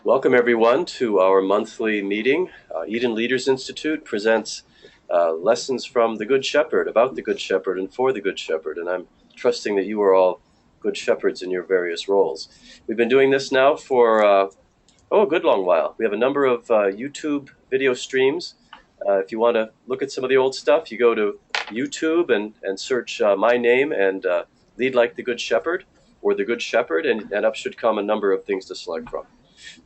Welcome everyone to our monthly meeting. Eden Leaders Institute presents lessons from the Good Shepherd, about the Good Shepherd and for the Good Shepherd, and I'm trusting that you are all good shepherds in your various roles. We've been doing this now for a good long while. We have a number of YouTube video streams. If you want to look at some of the old stuff, you go to YouTube and search my name and Lead Like the Good Shepherd or the Good Shepherd, and up should come a number of things to select from.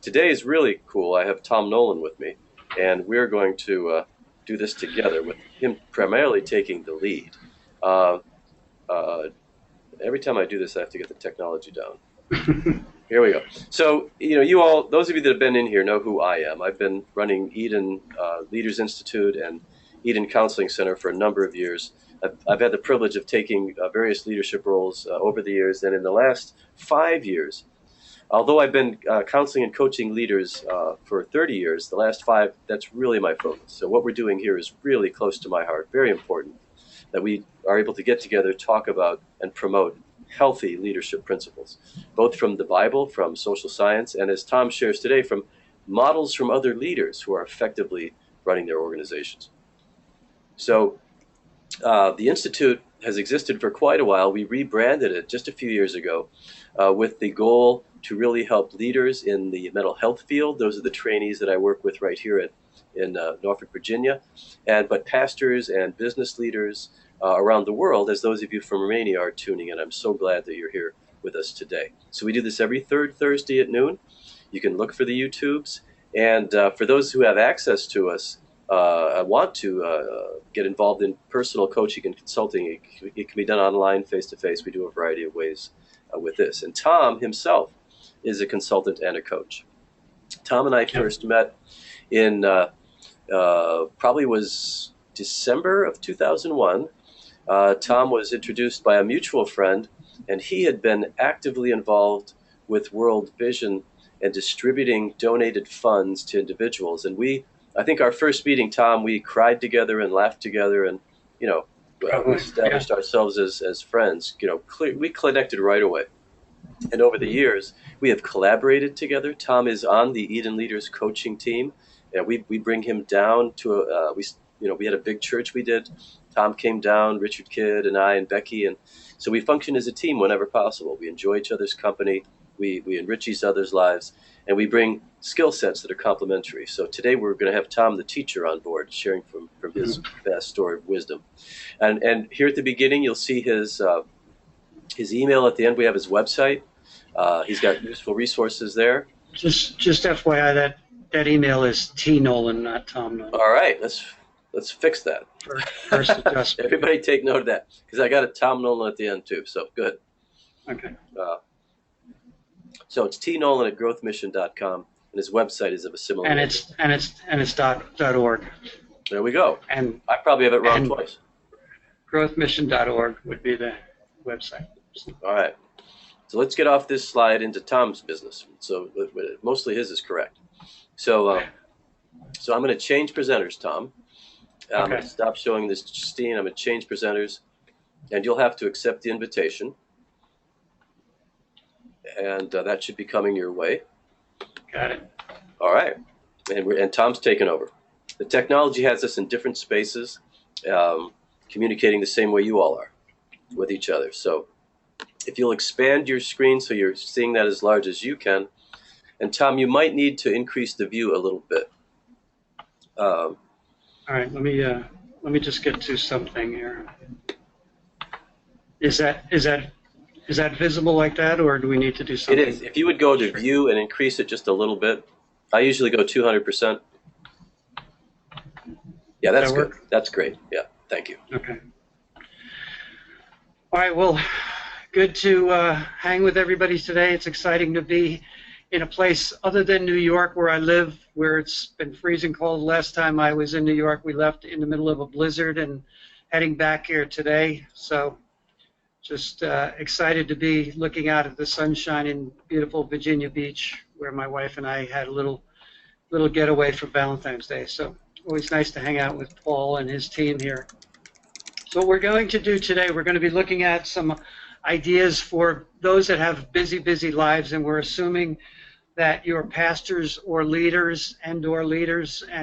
Today is really cool. I have Tom Nolan with me, and we're going to do this together with him primarily taking the lead. Uh, uh, every time I do this, I have to get the technology down. Here we go. So, you all, those of you that have been in here know who I am. I've been running Eden Leaders Institute and Eden Counseling Center for a number of years. I've had the privilege of taking various leadership roles over the years, and in the last 5 years, although I've been counseling and coaching leaders for 30 years, the last 5, that's really my focus. So what we're doing here is really close to my heart, very important, that we are able to get together, talk about, and promote healthy leadership principles, both from the Bible, from social science, and as Tom shares today, from models from other leaders who are effectively running their organizations. So the Institute has existed for quite a while. We rebranded it just a few years ago with the goal to really help leaders in the mental health field. Those are the trainees that I work with right here in Norfolk, Virginia, but pastors and business leaders around the world, as those of you from Romania are tuning in. I'm so glad that you're here with us today. So we do this every third Thursday at noon. You can look for the YouTubes, and for those who have access to us, I want to get involved in personal coaching and consulting. It can be done online, face-to-face. We do a variety of ways with this. And Tom himself is a consultant and a coach. Tom and I first met in probably was December of 2001. Tom was introduced by a mutual friend, and he had been actively involved with World Vision and distributing donated funds to individuals. And I think our first meeting, Tom, we cried together and laughed together, and we established ourselves as friends. We connected right away. And over the years, we have collaborated together. Tom is on the Eden Leaders coaching team, and we bring him down to we had a big church we did. Tom came down, Richard Kidd and I and Becky, and so we function as a team whenever possible. We enjoy each other's company, we enrich each other's lives, and we bring skill sets that are complementary. So today we're going to have Tom the teacher on board, sharing from his vast store of wisdom. And here at the beginning, you'll see his email. At the end, we have his website. He's got useful resources there. Just FYI, that email is T Nolan, not Tom Nolan. All right, let's fix that. First adjustment. Everybody take note of that, because I got a Tom Nolan at the end too. So good. Okay. So it's tnolan@growthmission.com, and his website is of a similar. And it's .org. There we go. And I probably have it wrong twice. Growthmission.org would be the website. All right. So let's get off this slide into Tom's business. So mostly his is correct. So I'm going to change presenters, Tom. I'm going to stop showing this screen. I'm going to change presenters, and you'll have to accept the invitation. And that should be coming your way. Got it. All right. And Tom's taken over. The technology has us in different spaces, communicating the same way you all are with each other. So if you'll expand your screen so you're seeing that as large as you can. And Tom, you might need to increase the view a little bit. All right, let me just get to something here. Is that visible like that, or do we need to do something? It is. If you would go to view and increase it just a little bit. I usually go 200%. Yeah, that's good. That's great. Yeah, thank you. Okay. All right, well, good to hang with everybody today. It's exciting to be in a place other than New York, where I live, where it's been freezing cold. Last time I was in New York, we left in the middle of a blizzard and heading back here today. So just excited to be looking out at the sunshine in beautiful Virginia Beach, where my wife and I had a little getaway for Valentine's Day. So always nice to hang out with Paul and his team here. So what we're going to do today, we're going to be looking at some ideas for those that have busy lives, and we're assuming that your pastors or leaders and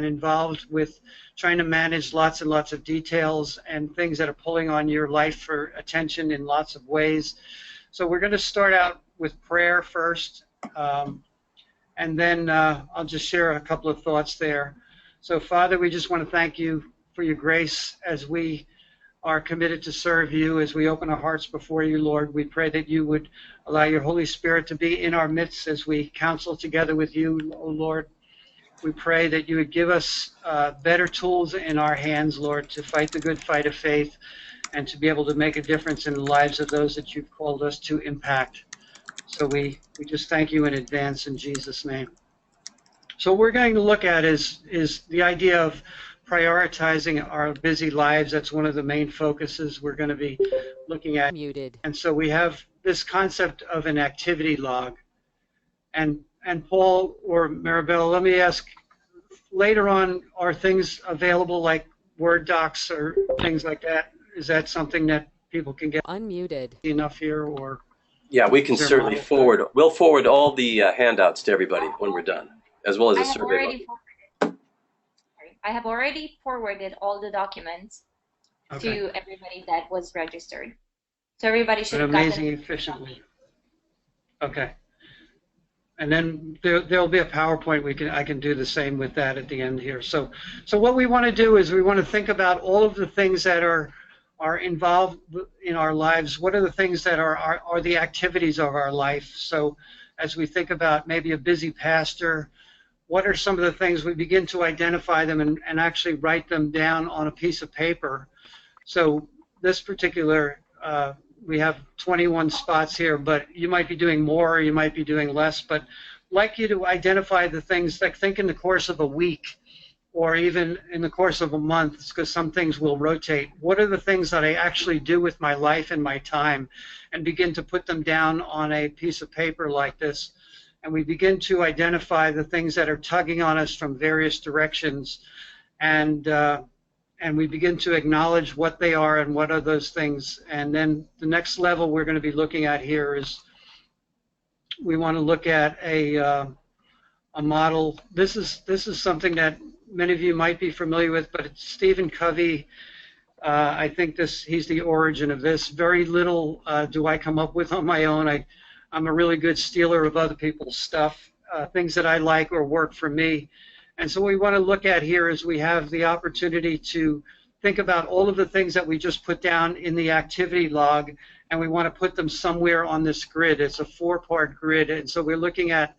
involved with trying to manage lots and lots of details and things that are pulling on your life for attention in lots of ways. So we're going to start out with prayer first, and then I'll just share a couple of thoughts there. So Father, we just want to thank you for your grace as we are committed to serve you, as we open our hearts before you, Lord. We pray that you would allow your Holy Spirit to be in our midst as we counsel together with you, O Lord. We pray that you would give us better tools in our hands, Lord, to fight the good fight of faith and to be able to make a difference in the lives of those that you've called us to impact. So we just thank you in advance in Jesus' name. So what we're going to look at is the idea of prioritizing our busy lives. That's one of the main focuses we're going to be looking at. Muted. And so we have this concept of an activity log. And Paul or Maribel, let me ask, later on, are things available like Word docs or things like that? Is that something that people can get Unmuted. enough here, or? Yeah, we can Is there certainly model? forward. We'll forward all the handouts to everybody when we're done, as well as I a have survey. already I have already forwarded all the documents Okay. to everybody that was registered. So everybody should But have amazing gotten efficiently. Okay. And then there'll be a PowerPoint. I can do the same with that at the end here. So what we want to do is we want to think about all of the things that are involved in our lives. What are the things that are the activities of our life? So as we think about maybe a busy pastor, what are some of the things? We begin to identify them and actually write them down on a piece of paper. So this particular, we have 21 spots here, but you might be doing more or you might be doing less. But I'd like you to identify the things, like think in the course of a week or even in the course of a month, because some things will rotate. What are the things that I actually do with my life and my time? And begin to put them down on a piece of paper like this. And we begin to identify the things that are tugging on us from various directions. And we begin to acknowledge what they are and what are those things. And then the next level we're going to be looking at here is we want to look at a model. This is something that many of you might be familiar with, but it's Stephen Covey. I think he's the origin of this. Very little do I come up with on my own. I'm a really good stealer of other people's stuff, things that I like or work for me. And so what we want to look at here is we have the opportunity to think about all of the things that we just put down in the activity log, and we want to put them somewhere on this grid. It's a 4-part grid, and so we're looking at,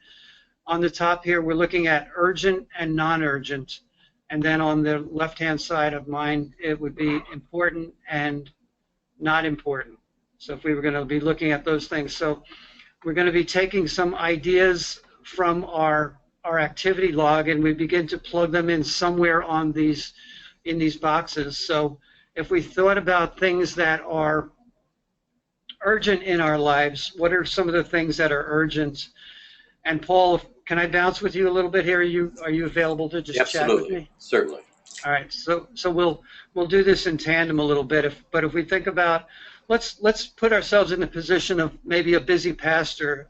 on the top here, we're looking at urgent and non-urgent. And then on the left-hand side of mine, it would be important and not important. So if we were going to be looking at those things. So we're going to be taking some ideas from our activity log, and we begin to plug them in somewhere in these boxes. So if we thought about things that are urgent in our lives, what are some of the things that are urgent? And Paul, can I bounce with you a little bit here? Are you available to just chat with me? Certainly. All right. So we'll do this in tandem a little bit. But if we think about, let's put ourselves in the position of maybe a busy pastor.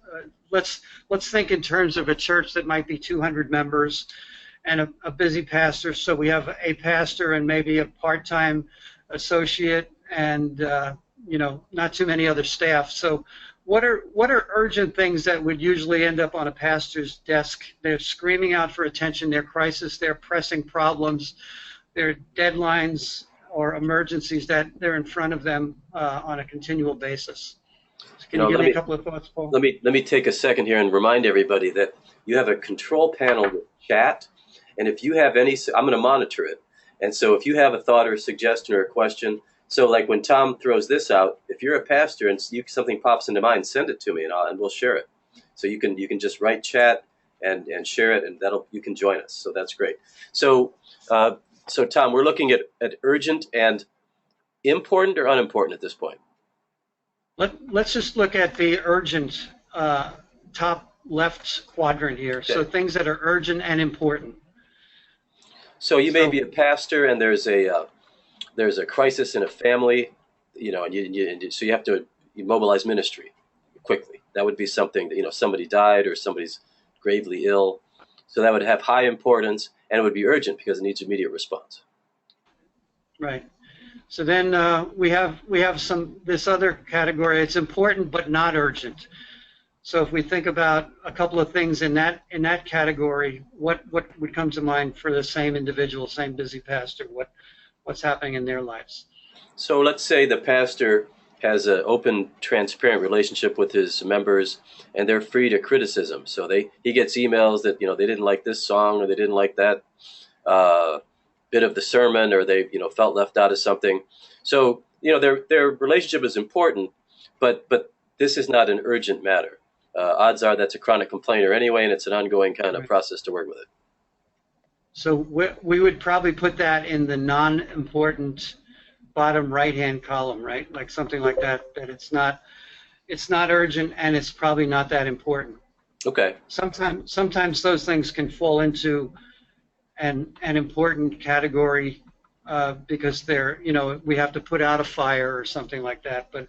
Let's think in terms of a church that might be 200 members and a busy pastor. So we have a pastor and maybe a part-time associate and not too many other staff. So what are urgent things that would usually end up on a pastor's desk? They're screaming out for attention. They're crisis. They're pressing problems. They're deadlines or emergencies that they're in front of them on a continual basis. Can you give me a couple of thoughts, Paul? Let me take a second here and remind everybody that you have a control panel with chat, and if you have any, I'm going to monitor it. And so if you have a thought or a suggestion or a question, so like when Tom throws this out, if you're a pastor and something pops into mind, send it to me and we'll share it. So you can just write chat and share it, and you can join us. So that's great. So Tom, we're looking at urgent and important or unimportant at this point. Let's just look at the urgent top left quadrant here. Okay. So things that are urgent and important. So you may be a pastor and there's a crisis in a family, and so you have to mobilize ministry quickly. That would be something that, somebody died or somebody's gravely ill. So that would have high importance, and it would be urgent because it needs immediate response. Right. So then we have this other category. It's important but not urgent. So if we think about a couple of things in that category, what would come to mind for the same individual, same busy pastor? What's happening in their lives? So let's say the pastor has an open, transparent relationship with his members, and they're free to criticism. So he gets emails that they didn't like this song, or they didn't like that bit of the sermon, or they felt left out of something. So their relationship is important, but this is not an urgent matter. Odds are that's a chronic complainer anyway, and it's an ongoing kind of process to work with it. So we would probably put that in the non-important bottom right-hand column, right? Like something like that. That it's not urgent, and it's probably not that important. Okay. Sometimes those things can fall into an important category because they're we have to put out a fire or something like that. But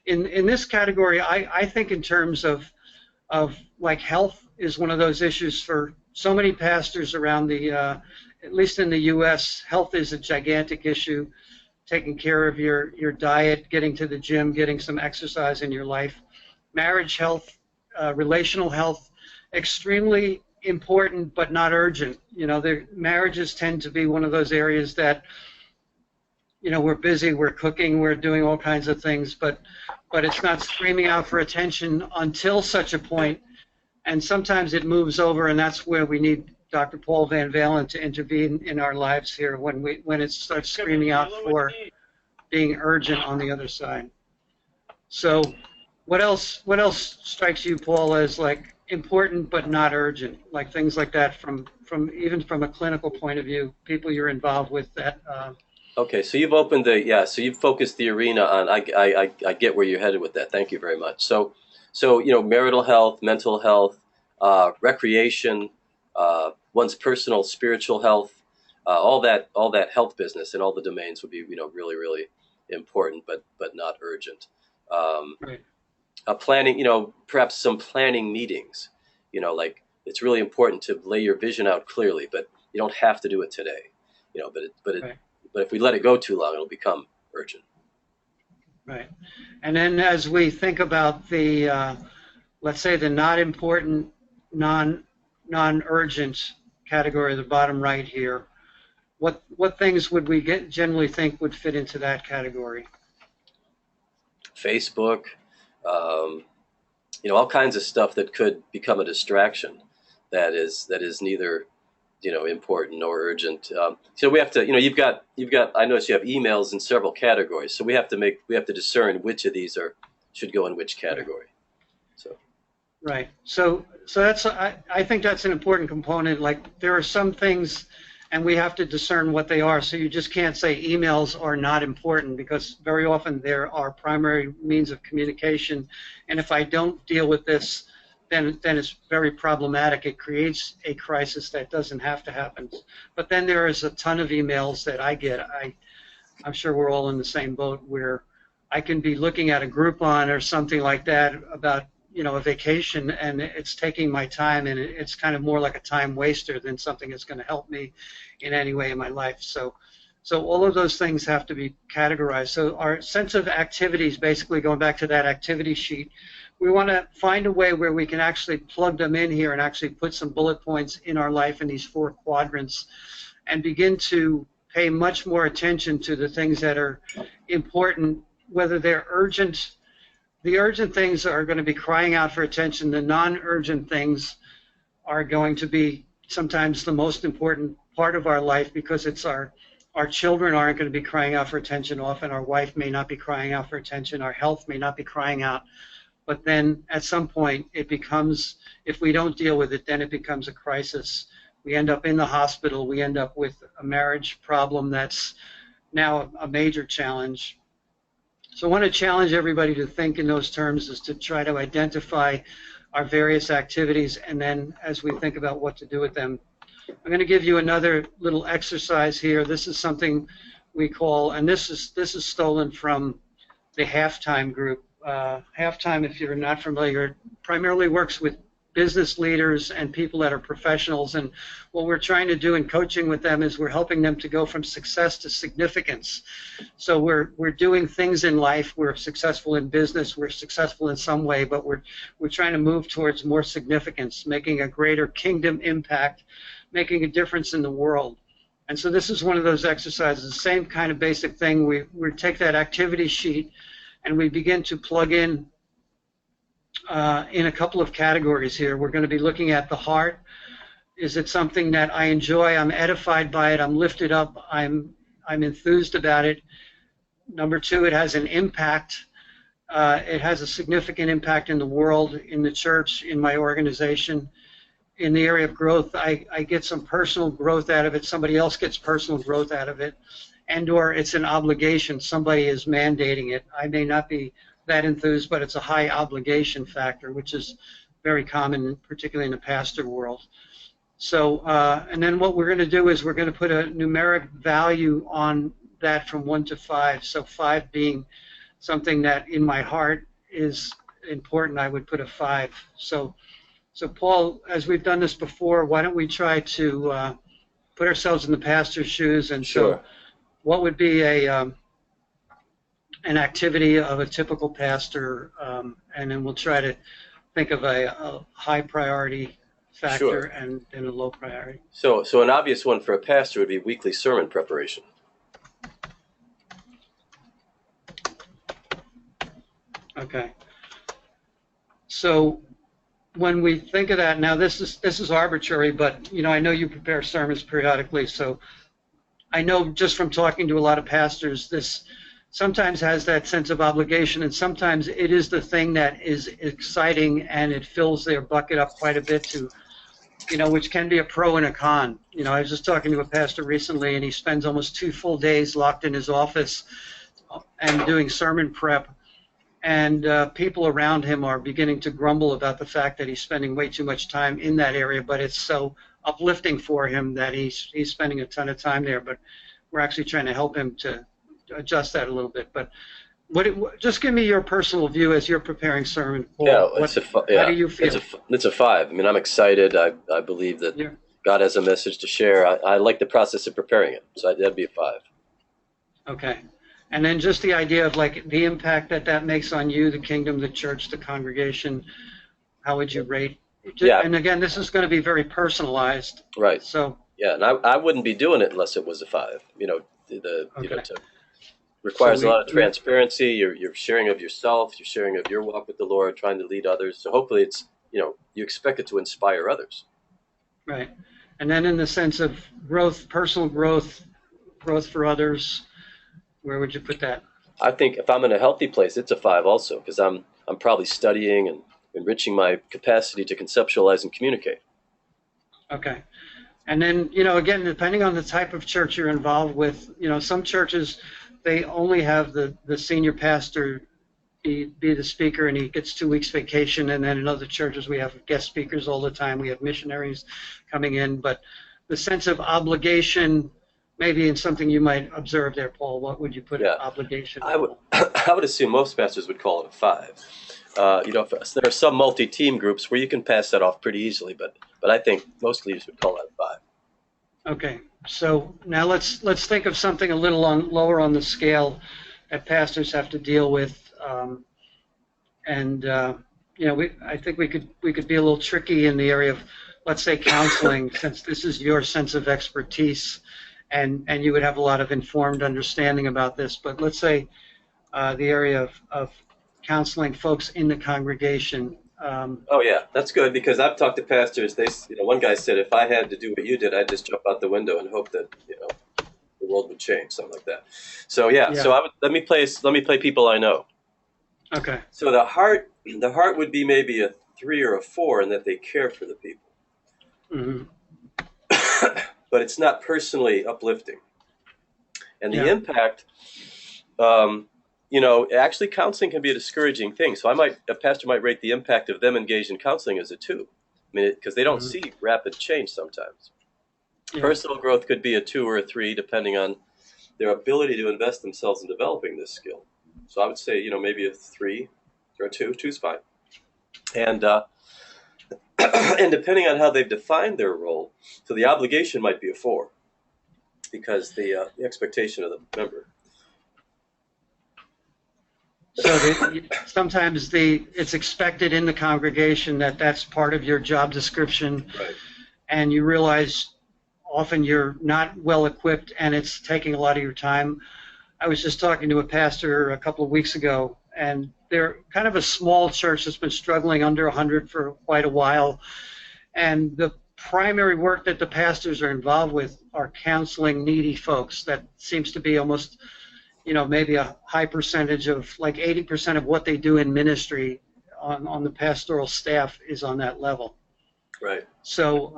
in this category, I think in terms of like health is one of those issues for so many pastors around at least in the U.S. Health is a gigantic issue. Taking care of your diet, getting to the gym, getting some exercise in your life, marriage health, relational health, extremely important but not urgent. Their marriages tend to be one of those areas that we're busy, we're cooking, we're doing all kinds of things, but it's not screaming out for attention until such a point, and sometimes it moves over, and that's where we need Dr. Paul Van Valen to intervene in our lives here when it starts screaming out for being urgent on the other side. So what else strikes you, Paul, as like important but not urgent, like things like that from even from a clinical point of view, people you're involved with that Okay, so you've opened so you've focused the arena on, I get where you're headed with that. Thank you very much. So marital health, mental health, recreation, one's personal spiritual health, all that health business and all the domains would be really, really important, but not urgent. right. Planning, perhaps some planning meetings, like it's really important to lay your vision out clearly, but you don't have to do it today, Right. But if we let it go too long, it'll become urgent. Right. And then as we think about the, let's say the not important, non-urgent category, the bottom right here, what things would we generally think would fit into that category? Facebook, all kinds of stuff that could become a distraction that is neither important nor urgent. So we have to, you've got. I notice you have emails in several categories, so we have to discern which of these should go in which category. So. Right. So that's I think that's an important component. Like there are some things, and we have to discern what they are. So you just can't say emails are not important because very often they're our primary means of communication, and if I don't deal with this, then it's very problematic. It creates a crisis that doesn't have to happen. But then there is a ton of emails that I get. I'm sure we're all in the same boat where I can be looking at a Groupon or something like that about a vacation, and it's taking my time, and it's kind of more like a time waster than something that's going to help me in any way in my life. So all of those things have to be categorized. So our sense of activities, basically going back to that activity sheet, we want to find a way where we can actually plug them in here and actually put some bullet points in our life in these 4 quadrants and begin to pay much more attention to the things that are important, whether they're urgent. The urgent things are going to be crying out for attention. The non-urgent things are going to be sometimes the most important part of our life because it's our children aren't going to be crying out for attention often. Our wife may not be crying out for attention. Our health may not be crying out. But then at some point it becomes, if we don't deal with it, then it becomes a crisis. We end up in the hospital. We end up with a marriage problem that's now a major challenge. So I want to challenge everybody to think in those terms, is to try to identify our various activities, and then as we think about what to do with them. I'm going to give you another little exercise here. This is something we call, and this is stolen from the Halftime group. Halftime, if you're not familiar, primarily works with business leaders and people that are professionals. And what we're trying to do in coaching with them is we're helping them to go from success to significance. So we're doing things in life. We're successful in business. We're successful in some way, but we're trying to move towards more significance, making a greater kingdom impact, making a difference in the world. And so this is one of those exercises, the same kind of basic thing. We take that activity sheet and we begin to plug in a couple of categories here. We're going to be looking at the heart. Is it something that I enjoy? I'm edified by it. I'm lifted up. I'm enthused about it. Number two, it has an impact. It has a significant impact in the world, in the church, in my organization. In the area of growth, I get some personal growth out of it. Somebody else gets personal growth out of it. And or it's an obligation. Somebody is mandating it. I may not be that enthused, but it's a high obligation factor, which is very common, particularly in the pastor world. So, and then what we're going to do is we're going to put a numeric value on that from 1 to 5. So 5 being something that in my heart is important, I would put a 5. So Paul, as we've done this before, why don't we try to put ourselves in the pastor's shoes? And Sure. so what would be an activity of a typical pastor, and then we'll try to think of a high priority factor Sure. and a low priority. So an obvious one for a pastor would be weekly sermon preparation. Okay. So when we think of that, now this is arbitrary, but I know you prepare sermons periodically, so I know just from talking to a lot of pastors, this sometimes has that sense of obligation, and sometimes it is the thing that is exciting and it fills their bucket up quite a bit to, which can be a pro and a con. I was just talking to a pastor recently, and he spends almost 2 full days locked in his office and doing sermon prep, and people around him are beginning to grumble about the fact that he's spending way too much time in that area, but it's so uplifting for him that he's spending a ton of time there. But we're actually trying to help him to adjust that a little bit. But just give me your personal view as you're preparing sermon. Paul. How do you feel? It's a 5. I mean, I'm excited. I believe that God has a message to share. I like the process of preparing it, so that'd be a 5. Okay. And then just the idea of like the impact that makes on you, the kingdom, the church, the congregation. How would you rate? Yeah. And again, this is going to be very personalized. Right. So. Yeah, and I wouldn't be doing it unless it was a 5. Requires a lot of transparency. You're sharing of yourself. You're sharing of your walk with the Lord, trying to lead others. So hopefully it's, you expect it to inspire others. Right. And then in the sense of growth, personal growth for others, where would you put that? I think if I'm in a healthy place, it's a 5 also, because I'm probably studying and enriching my capacity to conceptualize and communicate. Okay. And then, again, depending on the type of church you're involved with, some churches, they only have the senior pastor be the speaker, and he gets 2 weeks vacation. And then in other churches, we have guest speakers all the time. We have missionaries coming in. But the sense of obligation, maybe in something you might observe there, Paul, what would you put obligation? I would assume most pastors would call it a 5. There are some multi-team groups where you can pass that off pretty easily, but I think most leaders would call that a 5. Okay, so now let's think of something a little lower on the scale that pastors have to deal with, I think we could be a little tricky in the area of, let's say, counseling, since this is your sense of expertise, and you would have a lot of informed understanding about this. But let's say the area of counseling folks in the congregation. Oh yeah, that's good, because I've talked to pastors. One guy said, if I had to do what you did, I'd just jump out the window and hope that the world would change, something like that. So yeah. So let me play people I know. Okay. So the heart would be maybe a 3 or a 4 in that they care for the people. Mm-hmm. But it's not personally uplifting. And the impact, actually counseling can be a discouraging thing. So a pastor might rate the impact of them engaged in counseling as a 2. I mean, because they don't see rapid change sometimes. Yeah. Personal growth could be a 2 or a 3, depending on their ability to invest themselves in developing this skill. So I would say, maybe a 3 or a 2. 2's fine. And And depending on how they've defined their role, so the obligation might be a 4 because the expectation of the member. So sometimes it's expected in the congregation that that's part of your job description, Right. and you realize often you're not well equipped and it's taking a lot of your time. I was just talking to a pastor a couple of weeks ago, and they're kind of a small church that's been struggling under 100 for quite a while. And the primary work that the pastors are involved with are counseling needy folks. That seems to be almost, maybe a high percentage of, like 80% of what they do in ministry on the pastoral staff is on that level. Right. So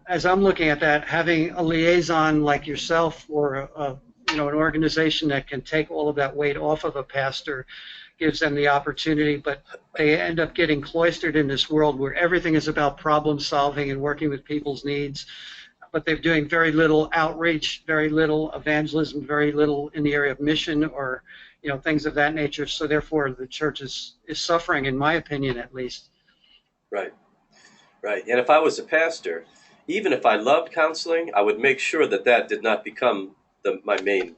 as I'm looking at that, having a liaison like yourself or an organization that can take all of that weight off of a pastor gives them the opportunity, but they end up getting cloistered in this world where everything is about problem solving and working with people's needs, but they're doing very little outreach, very little evangelism, very little in the area of mission or things of that nature. So therefore the church is suffering, in my opinion, at least. Right. Right. And if I was a pastor, even if I loved counseling, I would make sure that did not become my main,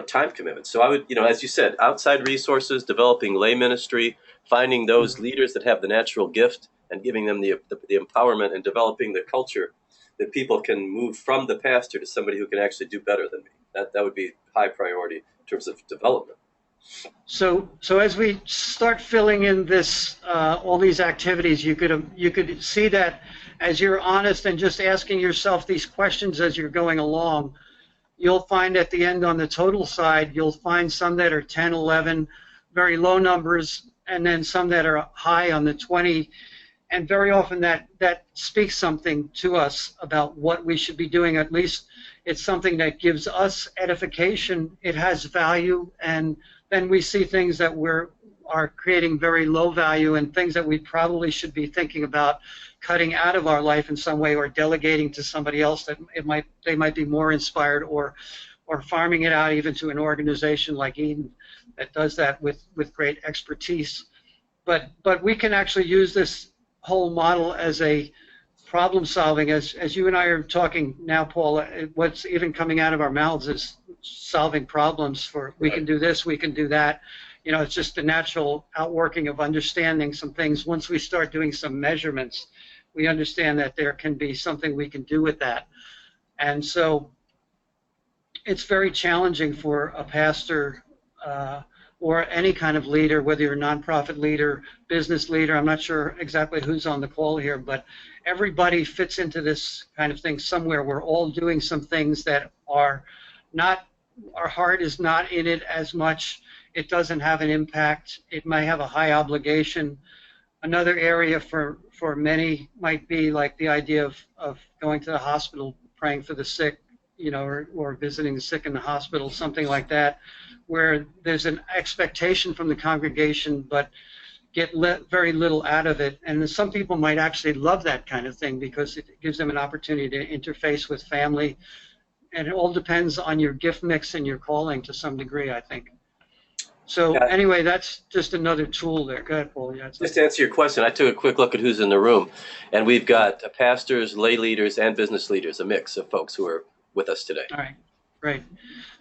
time commitment. So I would, as you said, outside resources, developing lay ministry, finding those leaders that have the natural gift and giving them the empowerment and developing the culture that people can move from the pastor to somebody who can actually do better than me. That would be high priority in terms of development. So as we start filling in this, all these activities, you could see that as you're honest and just asking yourself these questions as you're going along, you'll find at the end on the total side, you'll find some that are 10, 11, very low numbers, and then some that are high on the 20. And very often that speaks something to us about what we should be doing. At least it's something that gives us edification. It has value, and then we see things that are creating very low value and things that we probably should be thinking about cutting out of our life in some way or delegating to somebody else that they might be more inspired, or farming it out even to an organization like Eden that does that with great expertise. But we can actually use this whole model as a problem solving. As you and I are talking now, Paul, what's even coming out of our mouths is solving problems for, we can do this, we can do that. It's just the natural outworking of understanding some things. Once we start doing some measurements, we understand that there can be something we can do with that. And so it's very challenging for a pastor or any kind of leader, whether you're a nonprofit leader, business leader. I'm not sure exactly who's on the call here, but everybody fits into this kind of thing somewhere. We're all doing some things that are not, our heart is not in it as much. It doesn't have an impact. It might have a high obligation. Another area for many might be like the idea of going to the hospital, praying for the sick, or visiting the sick in the hospital, something like that, where there's an expectation from the congregation, but get very little out of it. And some people might actually love that kind of thing because it gives them an opportunity to interface with family. And it all depends on your gift mix and your calling to some degree, I think. So anyway, that's just another tool there. Go ahead, Paul. Yeah, just to answer your question, I took a quick look at who's in the room, and we've got pastors, lay leaders, and business leaders, a mix of folks who are with us today. All right, great.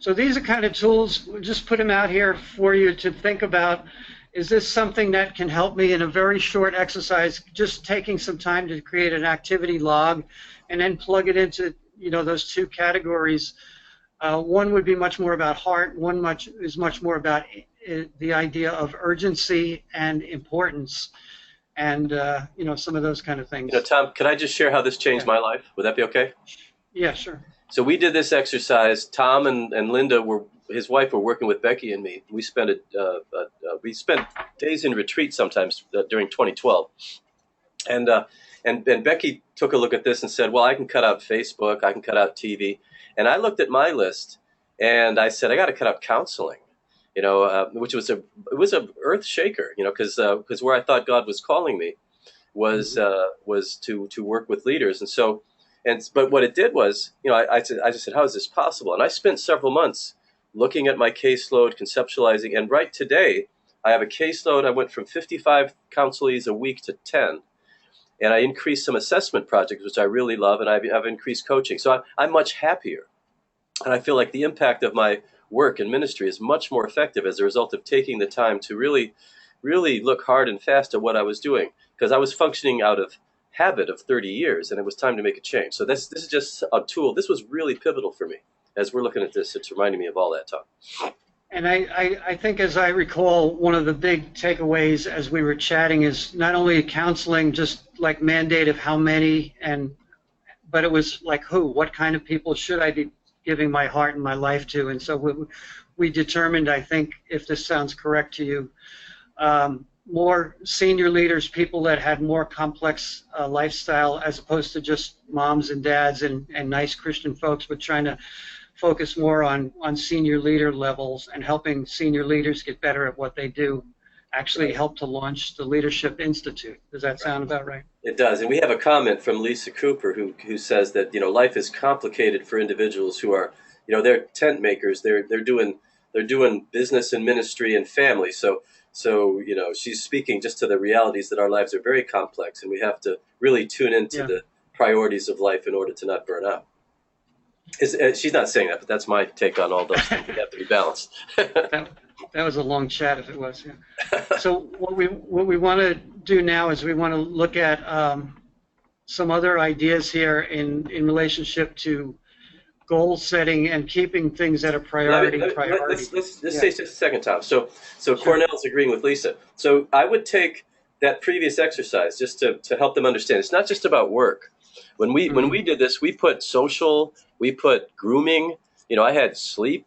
So these are kind of tools. We'll just put them out here for you to think about. Is this something that can help me in a very short exercise, just taking some time to create an activity log and then plug it into those two categories? One would be much more about heart. One is much more about the idea of urgency and importance, and some of those kind of things. Tom, can I just share how this changed my life? Would that be okay? Yeah, sure. So we did this exercise. Tom and Linda his wife were working with Becky and me. We spent days in retreat sometimes during 2012, and Becky took a look at this and said, "Well, I can cut out Facebook, I can cut out TV," and I looked at my list and I said, "I got to cut out counseling." Which was a earth shaker, because where I thought God was calling me was to work with leaders, but what it did was, I just said, how is this possible? And I spent several months looking at my caseload, conceptualizing, and right today I have a caseload. I went from 55 counselees a week to 10, and I increased some assessment projects, which I really love, and I've increased coaching. So I'm much happier. And I feel like the impact of my work and ministry is much more effective as a result of taking the time to really, really look hard and fast at what I was doing, because I was functioning out of habit of 30 years, and it was time to make a change. So this is just a tool. This was really pivotal for me. As we're looking at this, it's reminding me of all that, Tom. And I think, as I recall, one of the big takeaways as we were chatting is not only counseling, just like mandate of how many, but it was like who, what kind of people should I be giving my heart and my life to. And so we determined, I think, if this sounds correct to you, more senior leaders, people that had more complex lifestyle, as opposed to just moms and dads and nice Christian folks, but trying to focus more on senior leader levels and helping senior leaders get better at what they do, actually help to launch the Leadership Institute. Does that sound about right? It does. And we have a comment from Lisa Cooper who says that, life is complicated for individuals who are, they're tent makers. They're doing business and ministry and family. So she's speaking just to the realities that our lives are very complex, and we have to really tune into the priorities of life in order to not burn out. She's not saying that, but that's my take on all those things. We have to be balanced. That was a long chat, if it was. Yeah. So what we want to do now is we want to look at some other ideas here in relationship to goal setting and keeping things at a priority. Let's say just a second, Tom. So sure. Cornell's agreeing with Lisa. So I would take that previous exercise just to help them understand. It's not just about work. When we did this, we put social, we put grooming. I had sleep.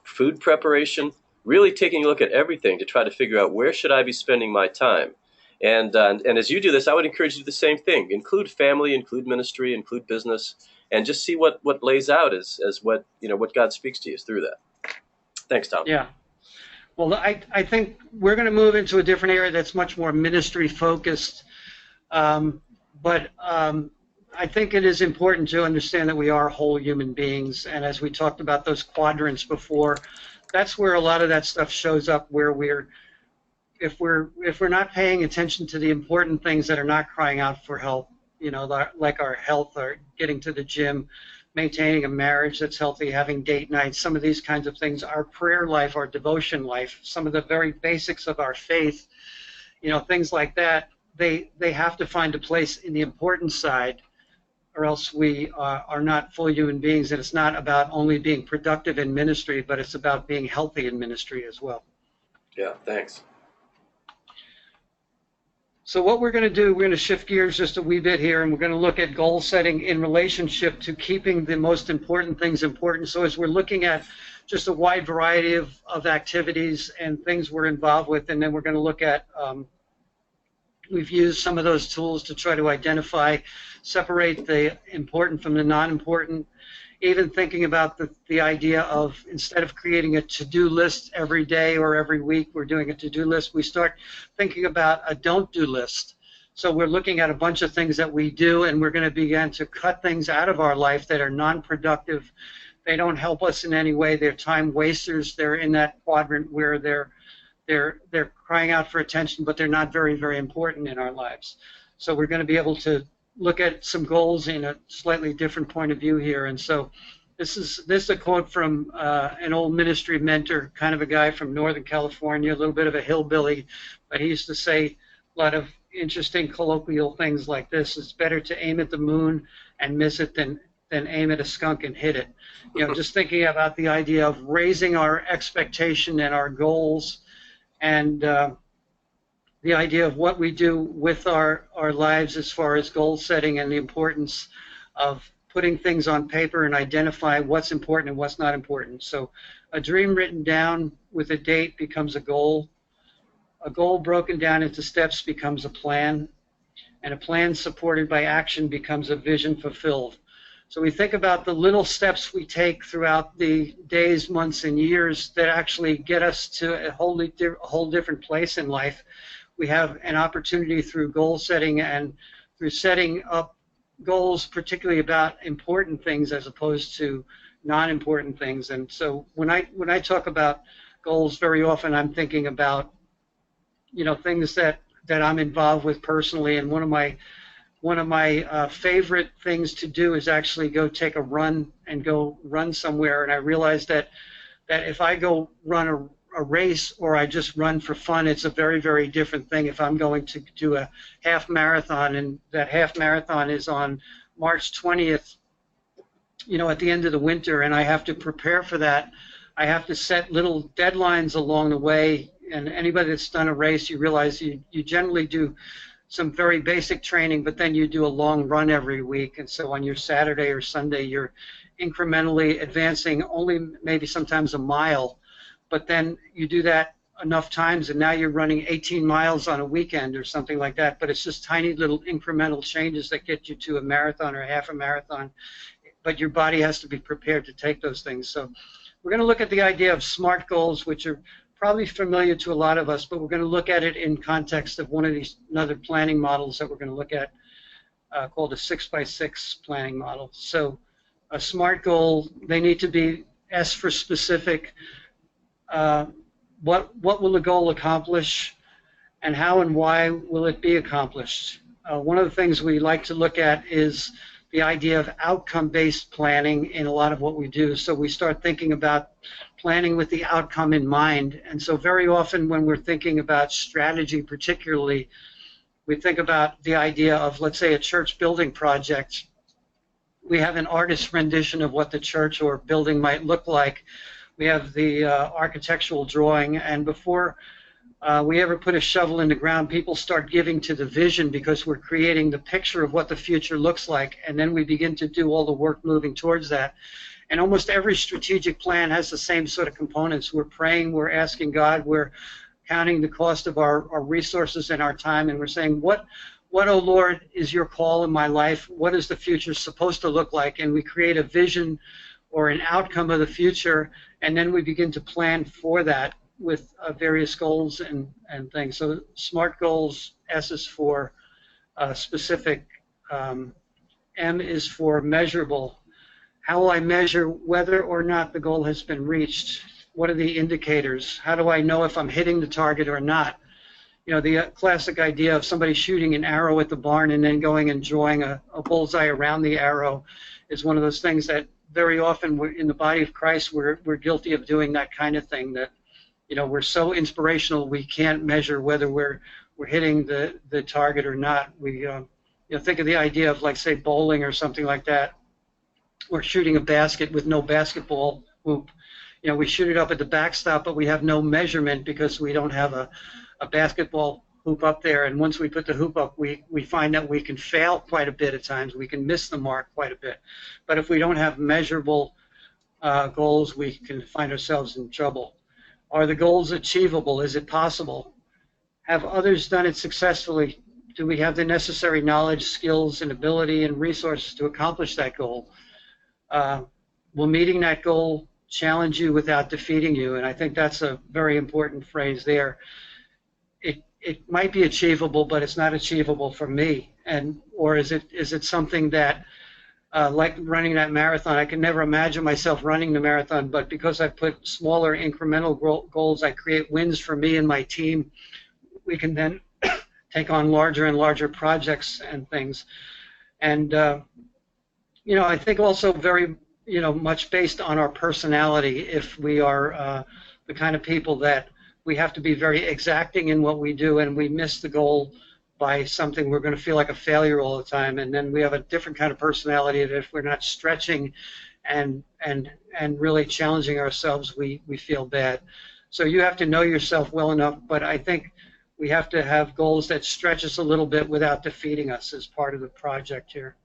Food preparation. Really taking a look at everything to try to figure out where should I be spending my time. And as you do this, I would encourage you to do the same thing. Include family, include ministry, include business, and just see what lays out as what God speaks to you through that. Thanks, Tom. Yeah. Well, I think we're going to move into a different area that's much more ministry focused. But I think it is important to understand that we are whole human beings, and as we talked about those quadrants before, that's where a lot of that stuff shows up. Where if we're not paying attention to the important things that are not crying out for help, like our health, or getting to the gym, maintaining a marriage that's healthy, having date nights, some of these kinds of things, our prayer life, our devotion life, some of the very basics of our faith, things like that, they have to find a place in the important side, or else we are not full human beings. And it's not about only being productive in ministry, but it's about being healthy in ministry as well. Yeah, thanks. So what we're going to do, we're going to shift gears just a wee bit here, and we're going to look at goal setting in relationship to keeping the most important things important. So as we're looking at just a wide variety of activities and things we're involved with, and then we're going to look at, we've used some of those tools to try to identify, separate the important from the non-important, even thinking about the idea of, instead of creating a to-do list every day or every week, we're doing a to-do list, we start thinking about a don't-do list. So we're looking at a bunch of things that we do, and we're going to begin to cut things out of our life that are non-productive. They don't help us in any way. They're time wasters. They're in that quadrant where they're crying out for attention, but they're not very, very important in our lives. So we're going to be able to look at some goals in a slightly different point of view here. And so this is a quote from an old ministry mentor, kind of a guy from Northern California, a little bit of a hillbilly, but he used to say a lot of interesting colloquial things like this: it's better to aim at the moon and miss it than aim at a skunk and hit it. Just thinking about the idea of raising our expectation and our goals, and the idea of what we do with our lives as far as goal setting, and the importance of putting things on paper and identify what's important and what's not important. So a dream written down with a date becomes a goal. A goal broken down into steps becomes a plan. And a plan supported by action becomes a vision fulfilled. So we think about the little steps we take throughout the days, months, and years that actually get us to a whole different place in life. We have an opportunity through goal setting and through setting up goals, particularly about important things as opposed to non-important things. And so when I talk about goals, very often I'm thinking about things that I'm involved with personally. And one of my one of my favorite things to do is actually go take a run and go run somewhere. And I realized that if I go run a race or I just run for fun, it's a very, very different thing. If I'm going to do a half marathon, and that half marathon is on March 20th, at the end of the winter, and I have to prepare for that. I have to set little deadlines along the way. And anybody that's done a race, you realize you generally do some very basic training, but then you do a long run every week. And so on your Saturday or Sunday, you're incrementally advancing only maybe sometimes a mile, but then you do that enough times and now you're running 18 miles on a weekend or something like that. But it's just tiny little incremental changes that get you to a marathon or half a marathon, but your body has to be prepared to take those things. So we're going to look at the idea of SMART goals, which are probably familiar to a lot of us, but we're going to look at it in context of one of these another planning models that we're going to look at called a 6x6 planning model. So a SMART goal, they need to be S for specific. What will the goal accomplish, and how and why will it be accomplished? One of the things we like to look at is the idea of outcome-based planning in a lot of what we do. So we start thinking about planning with the outcome in mind. And so very often when we're thinking about strategy particularly, we think about the idea of, let's say, a church building project. We have an artist's rendition of what the church or building might look like. We have the architectural drawing, and before we ever put a shovel in the ground, people start giving to the vision because we're creating the picture of what the future looks like, and then we begin to do all the work moving towards that. And almost every strategic plan has the same sort of components. We're praying, we're asking God, we're counting the cost of our resources and our time, and we're saying, what, oh Lord, is your call in my life? What is the future supposed to look like? And we create a vision or an outcome of the future, and then we begin to plan for that with various goals and things. So SMART goals, S is for specific, M is for measurable. How will I measure whether or not the goal has been reached? What are the indicators? How do I know if I'm hitting the target or not? The classic idea of somebody shooting an arrow at the barn and then going and drawing a bullseye around the arrow is one of those things that very often in the body of Christ we're guilty of doing that kind of thing, that we're so inspirational we can't measure whether we're hitting the target or not. We think of the idea of, like, say, bowling or something like that. We're shooting a basket with no basketball hoop. We shoot it up at the backstop, but we have no measurement because we don't have a basketball hoop up there. And once we put the hoop up, we find that we can fail quite a bit at times. We can miss the mark quite a bit. But if we don't have measurable goals, we can find ourselves in trouble. Are the goals achievable? Is it possible? Have others done it successfully? Do we have the necessary knowledge, skills, and ability and resources to accomplish that goal? Will meeting that goal challenge you without defeating you? And I think that's a very important phrase there. It might be achievable, but it's not achievable for me. Or is it something that, like running that marathon, I can never imagine myself running the marathon, but because I put smaller incremental goals, I create wins for me and my team. We can then take on larger and larger projects and things. And I think also very much based on our personality. If we are the kind of people that we have to be very exacting in what we do, and we miss the goal by something, we're going to feel like a failure all the time. And then we have a different kind of personality that if we're not stretching and really challenging ourselves, we feel bad. So you have to know yourself well enough, but I think we have to have goals that stretch us a little bit without defeating us as part of the project here.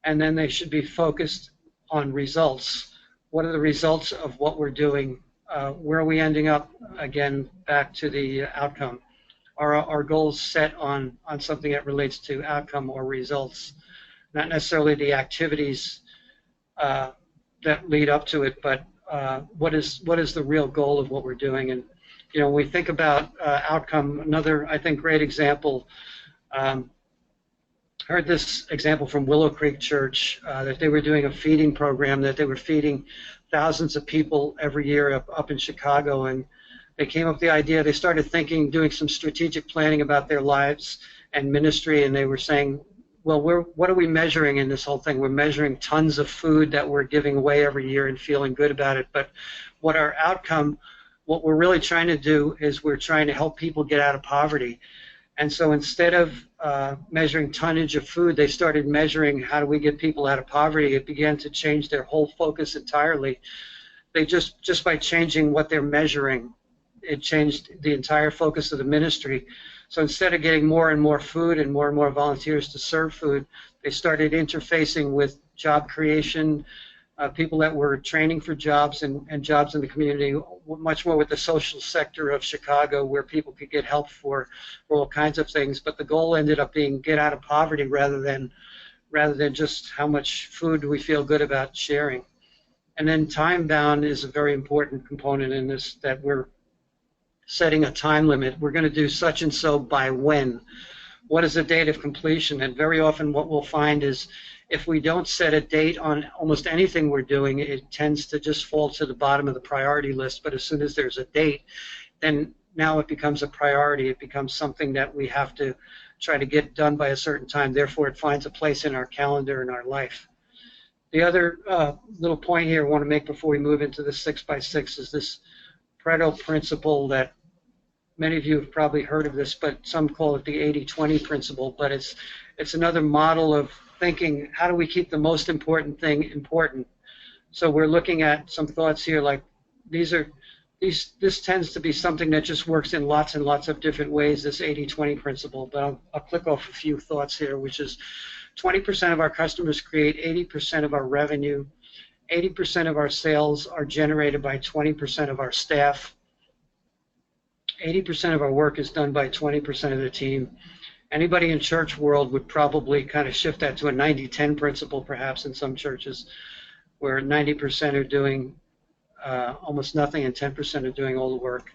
And then they should be focused on results. What are the results of what we're doing? Where are we ending up? Again, back to the outcome. Are our goals set on something that relates to outcome or results? Not necessarily the activities that lead up to it, but what is the real goal of what we're doing? And when we think about outcome, another, I think, great example. Heard this example from Willow Creek Church, that they were doing a feeding program, that they were feeding thousands of people every year up in Chicago, and they came up with the idea, they started thinking, doing some strategic planning about their lives and ministry, and they were saying, well, what are we measuring in this whole thing? We're measuring tons of food that we're giving away every year and feeling good about it. But what our outcome, what we're really trying to do is we're trying to help people get out of poverty. And so instead of measuring tonnage of food, they started measuring how do we get people out of poverty. It began to change their whole focus entirely. They just by changing what they're measuring, it changed the entire focus of the ministry. So instead of getting more and more food and more volunteers to serve food, they started interfacing with job creation, people that were training for jobs and jobs in the community, much more with the social sector of Chicago, where people could get help for all kinds of things. But the goal ended up being get out of poverty rather than just how much food do we feel good about sharing. And then time bound is a very important component in this, that we're setting a time limit. We're going to do such and so by when. What is the date of completion? And very often what we'll find is if we don't set a date on almost anything we're doing, it tends to just fall to the bottom of the priority list. But as soon as there's a date, then now it becomes a priority. It becomes something that we have to try to get done by a certain time. Therefore, it finds a place in our calendar and our life. The other little point here I want to make before we move into the 6x6 is this Pareto principle that many of you have probably heard of this, but some call it the 80-20 principle. But it's another model of thinking, how do we keep the most important thing important? So we're looking at some thoughts here like this tends to be something that just works in lots and lots of different ways, this 80-20 principle. But I'll click off a few thoughts here, which is 20% of our customers create 80% of our revenue. 80% of our sales are generated by 20% of our staff. 80% of our work is done by 20% of the team. Anybody in church world would probably kind of shift that to a 90-10 principle, perhaps in some churches, where 90% are doing almost nothing and 10% are doing all the work.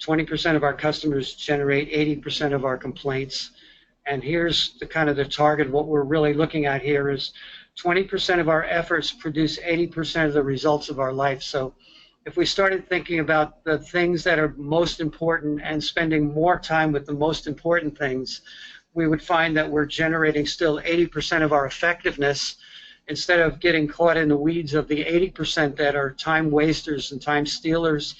20% of our customers generate 80% of our complaints. And here's the kind of the target. What we're really looking at here is 20% of our efforts produce 80% of the results of our life. So if we started thinking about the things that are most important and spending more time with the most important things, we would find that we're generating still 80% of our effectiveness instead of getting caught in the weeds of the 80% that are time wasters and time stealers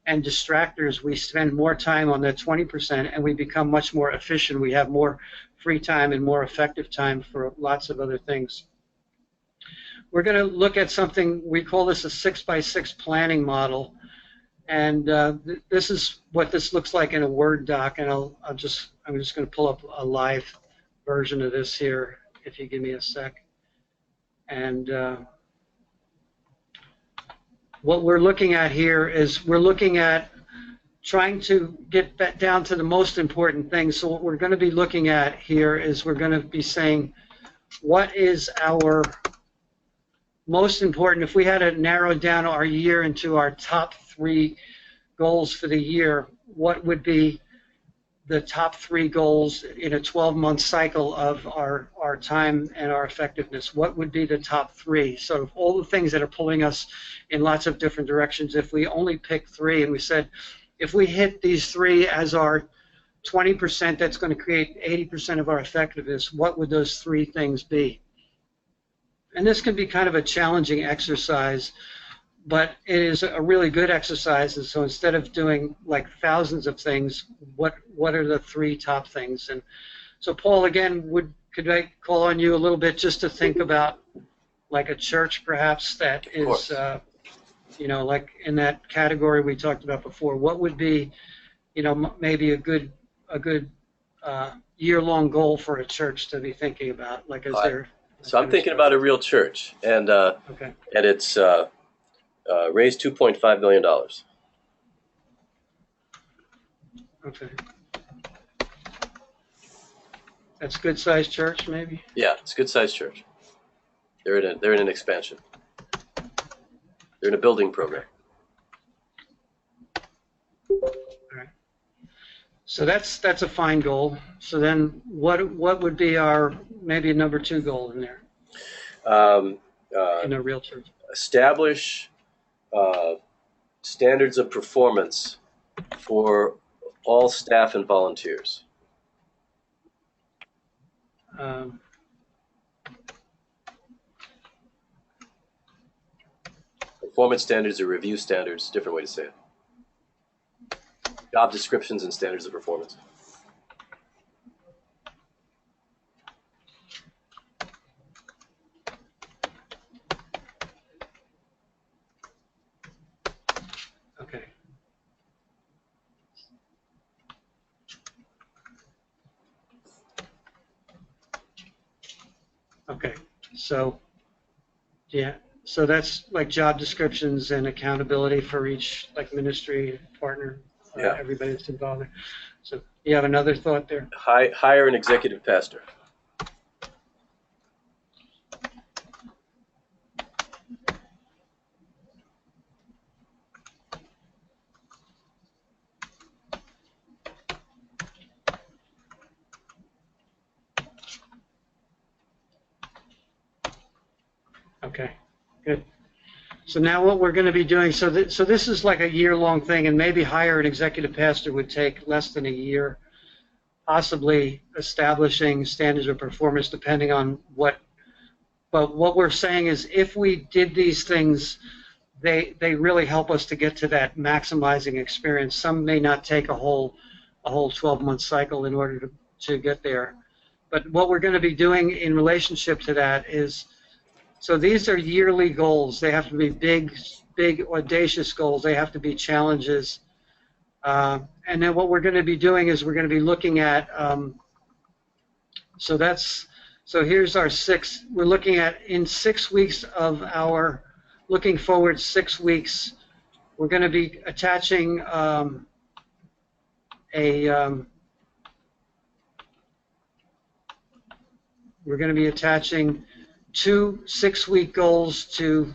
and distractors. We spend more time on that 20% and we become much more efficient. We have more free time and more effective time for lots of other things. We're going to look at something, we call this a 6x6 planning model. And this is what this looks like in a Word doc. And I'm just going to pull up a live version of this here, if you give me a sec. And what we're looking at here is we're looking at trying to get down to the most important things. So what we're going to be looking at here is we're going to be saying, what is our most important? If we had to narrow down our year into our top 3 goals for the year, what would be the top 3 goals in a 12-month cycle of our time and our effectiveness? What would be the top 3? So of all the things that are pulling us in lots of different directions, if we only pick 3 and we said, if we hit these 3 as our 20%, that's going to create 80% of our effectiveness, what would those 3 things be? And this can be kind of a challenging exercise, but it is a really good exercise. And so instead of doing like thousands of things, what are the 3 top things? And so Paul, again, could I call on you a little bit just to think about like a church perhaps that is, you know, like in that category we talked about before. What would be, you know, maybe a good year-long goal for a church to be thinking about? Like, is there? So I'm thinking about a real church, and Okay. and it's raised $2.5 million. Okay. That's a good-sized church, maybe? Yeah, it's a good-sized church. They're in an expansion. They're in a building program. All right. So that's a fine goal. So then, what would be our maybe number 2 goal in there? In a real church. Establish standards of performance for all staff and volunteers. performance standards or review standards, different way to say it. Job descriptions and standards of performance. Okay. Okay. So, yeah. So that's like job descriptions and accountability for each like ministry partner, Yeah. everybody that's involved there. So you have another thought there? Hire an executive pastor. Okay, good. So now what we're going to be doing, so this is like a year-long thing, and maybe hire an executive pastor would take less than a year, possibly establishing standards of performance depending on what, but what we're saying is if we did these things, they really help us to get to that maximizing experience. Some may not take a whole 12-month cycle in order to get there. But what we're going to be doing in relationship to that is, so these are yearly goals. They have to be big, audacious goals. They have to be challenges. And then what we're going to be doing is we're going to be looking at, so here's our we're looking at in 6 weeks of our, looking forward 6 weeks, we're going to be attaching we're going to be attaching 2 6-week goals to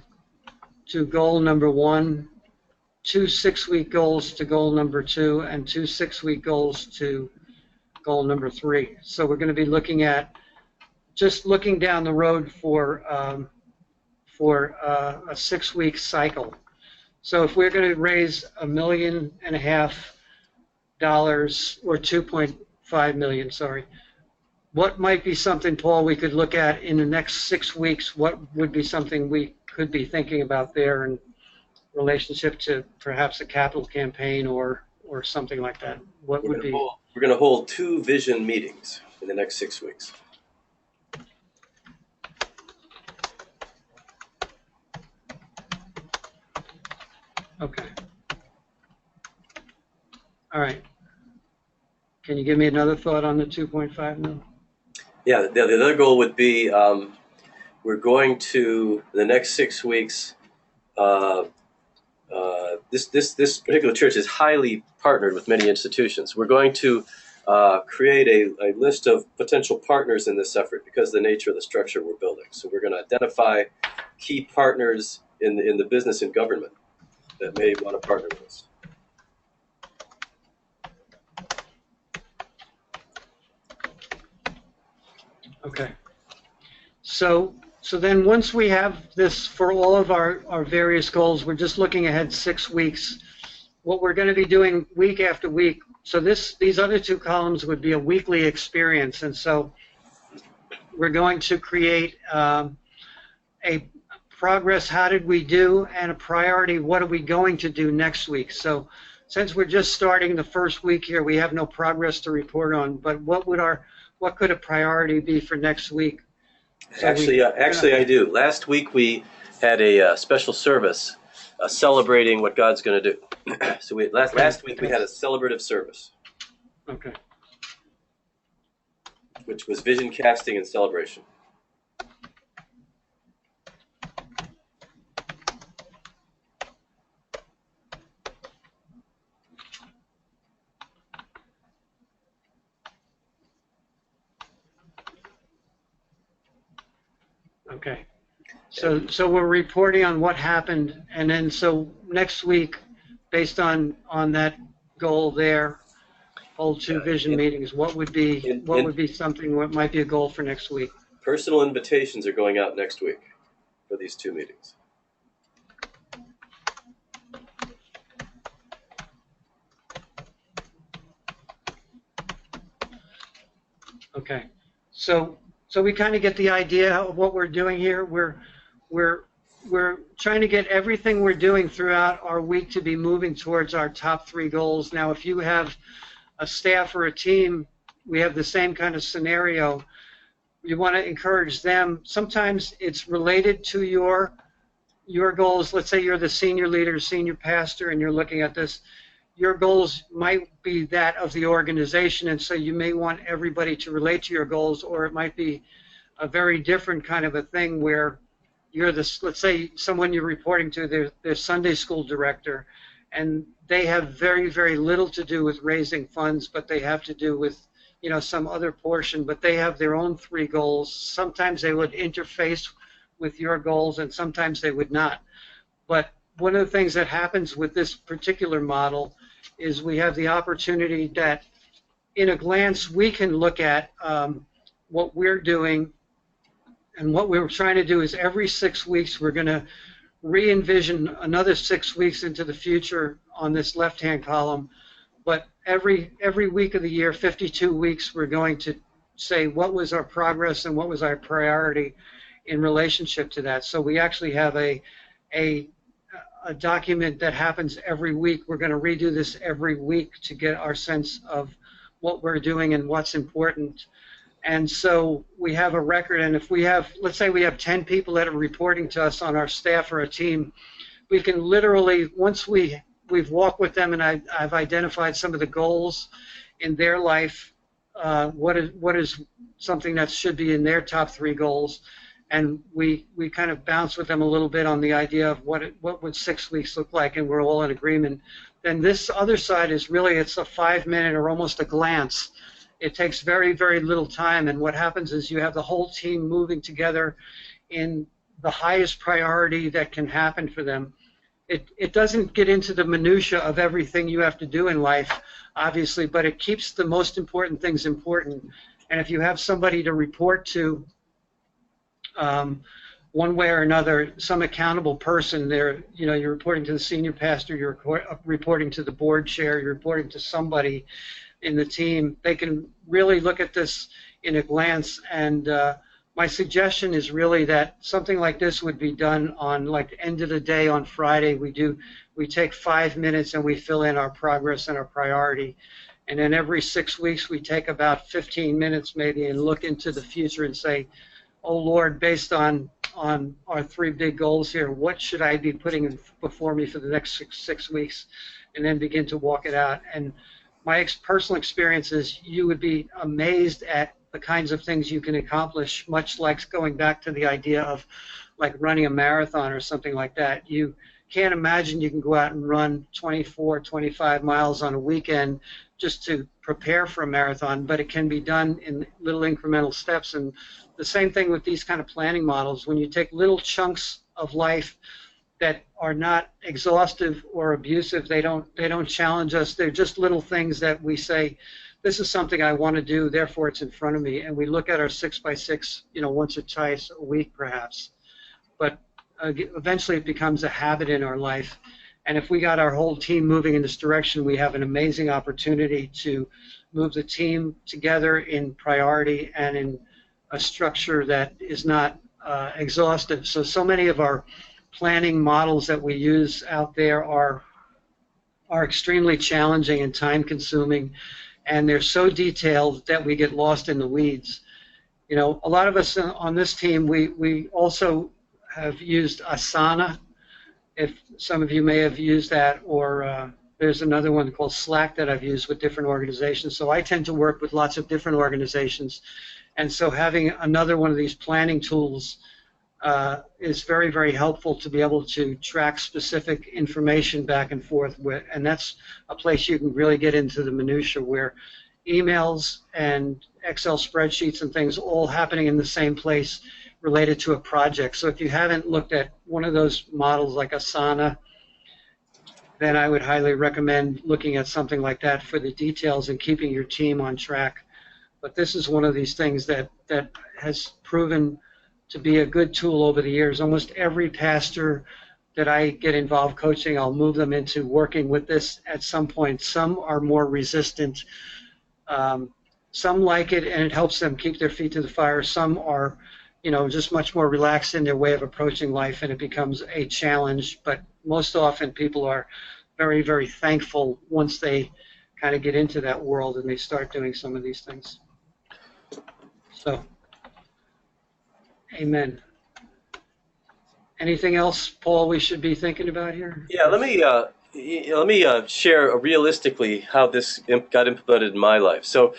goal number 1, 2 6-week goals to goal number 2, and 2 6-week goals to goal number 3. So we're going to be looking at just looking down the road for a 6-week cycle. So if we're going to raise $1.5 million or 2.5 million, sorry. What might be something, Paul, we could look at in the next 6 weeks? What would be something we could be thinking about there in relationship to perhaps a capital campaign or something like that? What would be? We're going to hold 2 vision meetings in the next 6 weeks. Okay. All right. Can you give me another thought on the 2.5 million? Yeah, the other goal would be we're going to, the next 6 weeks, this particular church is highly partnered with many institutions. We're going to create a list of potential partners in this effort because of the nature of the structure we're building. So we're going to identify key partners in the business and government that may want to partner with us. Okay. So then once we have this for all of our various goals, we're just looking ahead 6 weeks. What we're going to be doing week after week, so these other 2 columns would be a weekly experience, and so we're going to create a progress, how did we do, and a priority, what are we going to do next week. So since we're just starting the first week here, we have no progress to report on, but what could a priority be for next week? So actually, I do. Last week we had a special service celebrating what God's going to do. So last week we had a celebrative service. Okay. Which was vision casting and celebration. Okay. So we're reporting on what happened, and then so next week, based on that goal there, hold 2 vision meetings. What would be something? What might be a goal for next week? Personal invitations are going out next week for these 2 meetings. Okay. So we kind of get the idea of what we're doing here. We're we're trying to get everything we're doing throughout our week to be moving towards our top 3 goals. Now, if you have a staff or a team, we have the same kind of scenario. You want to encourage them. Sometimes it's related to your goals. Let's say you're the senior leader, senior pastor, and you're looking at this. Your goals might be that of the organization, and so you may want everybody to relate to your goals, or it might be a very different kind of a thing where you're this, let's say someone you're reporting to, their Sunday school director, and they have very, very little to do with raising funds, but they have to do with, you know, some other portion, but they have their own 3 goals. Sometimes they would interface with your goals, and sometimes they would not. But one of the things that happens with this particular model is we have the opportunity that in a glance we can look at what we're doing, and what we're trying to do is every 6 weeks we're going to re-envision another 6 weeks into the future on this left-hand column. But every week of the year, 52 weeks, we're going to say what was our progress and what was our priority in relationship to that. So we actually have a document that happens every week. We're going to redo this every week to get our sense of what we're doing and what's important. And so we have a record, and if we have, let's say we have 10 people that are reporting to us on our staff or a team, we can literally, once we've walked with them and I've identified some of the goals in their life, what is something that should be in their top 3 goals, and we kind of bounce with them a little bit on the idea of what would 6 weeks look like, and we're all in agreement. Then this other side is really, it's a 5-minute or almost a glance. It takes very, very little time, and what happens is you have the whole team moving together in the highest priority that can happen for them. It doesn't get into the minutia of everything you have to do in life, obviously, but it keeps the most important things important. And if you have somebody to report to, one way or another, some accountable person there, you know, you're reporting to the senior pastor, you're reporting to the board chair, you're reporting to somebody in the team, they can really look at this in a glance. And my suggestion is really that something like this would be done on, like, the end of the day on Friday. We take 5 minutes and we fill in our progress and our priority. And then every 6 weeks we take about 15 minutes maybe and look into the future and say, oh Lord, based on our 3 big goals here, what should I be putting before me for the next six weeks? And then begin to walk it out. And my personal experience is you would be amazed at the kinds of things you can accomplish, much like going back to the idea of like running a marathon or something like that. You can't imagine you can go out and run 24, 25 miles on a weekend just to prepare for a marathon, but it can be done in little incremental steps. And the same thing with these kind of planning models. When you take little chunks of life that are not exhaustive or abusive, they don't challenge us. They're just little things that we say, this is something I want to do, therefore it's in front of me. And we look at our 6x6, you know, once or twice a week perhaps. But eventually it becomes a habit in our life. And if we got our whole team moving in this direction, we have an amazing opportunity to move the team together in priority and in a structure that is not exhaustive. So many of our planning models that we use out there are extremely challenging and time-consuming, and they're so detailed that we get lost in the weeds. You know, a lot of us on this team, we also have used Asana. If some of you may have used that, or there's another one called Slack that I've used with different organizations. So I tend to work with lots of different organizations, and so having another one of these planning tools is very, very helpful to be able to track specific information back and forth with, and that's a place you can really get into the minutia, where emails and Excel spreadsheets and things all happening in the same place related to a project. So if you haven't looked at one of those models like Asana, then I would highly recommend looking at something like that for the details and keeping your team on track. But this is one of these things that has proven to be a good tool over the years. Almost every pastor that I get involved coaching, I'll move them into working with this at some point. Some are more resistant. Some like it and it helps them keep their feet to the fire. Some are just much more relaxed in their way of approaching life, and it becomes a challenge. But most often people are very, very thankful once they kind of get into that world and they start doing some of these things. So, amen. Anything else, Paul, we should be thinking about here? Yeah, let me share realistically how this got implemented in my life. So,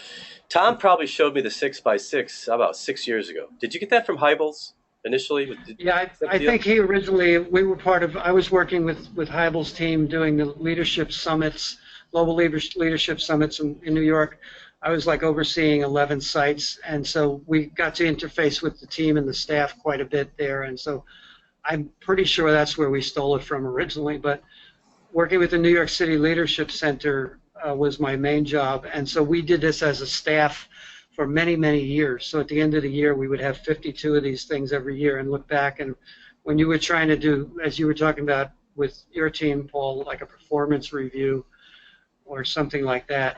Tom probably showed me the 6x6 about 6 years ago. Did you get that from Hybels initially? Yeah, I think he originally, I was working with Hybels' team doing the leadership summits, global leadership summits in New York. I was like overseeing 11 sites, and so we got to interface with the team and the staff quite a bit there, and so I'm pretty sure that's where we stole it from originally. But working with the New York City Leadership Center was my main job, and so we did this as a staff for many, many years. So at the end of the year, we would have 52 of these things every year and look back. And when you were trying to do, as you were talking about with your team, Paul, like a performance review or something like that,